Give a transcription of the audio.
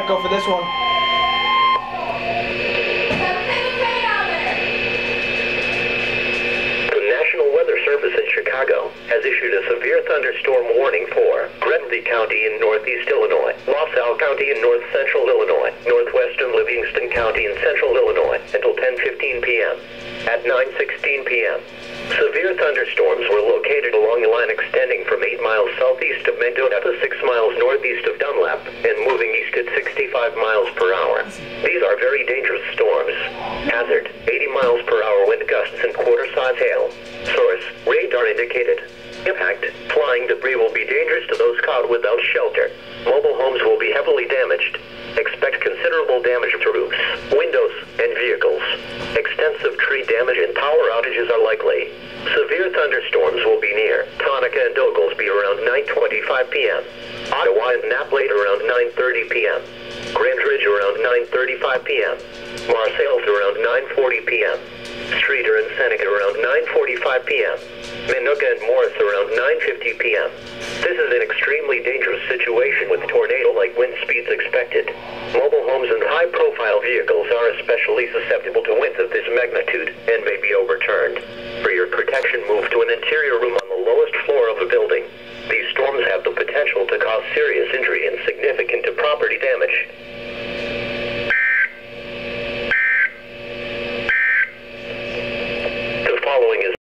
might go for this one. The National Weather Service in Chicago has issued a severe thunderstorm warning for Grenville County in northeast Illinois, LaSalle County in north central Illinois, northwestern Livingston County in central Illinois until 10:15 p.m. At 9:16 p.m., severe thunderstorms were located along the line extending from 8 miles southeast of Mendota to 6 miles northeast of Dunlap and moving east at 65 miles per hour. These are very dangerous storms. Hazard, 80 miles per hour wind gusts and quarter-size hail. Source, radar indicated. Impact, flying debris will be dangerous to those caught without shelter. Mobile homes will be heavily damaged. Expect considerable damage to roofs, windows, and vehicles. Extensive tree damage and power outages are likely. Severe thunderstorms will be near Tonica and Oglesby around 9:25 p.m. Ottawa and Naplate around 9:30 p.m. Grand Ridge around 9:35 p.m. Marseilles around 9:40 p.m. Streator and Seneca around 9:45 p.m. Minooka and Morris around 9:50 p.m. This is an extremely dangerous situation with tornado-like wind speeds expected. Mobile homes and high-profile vehicles are especially susceptible to winds of this magnitude and may be overturned. For your protection, move to an interior room.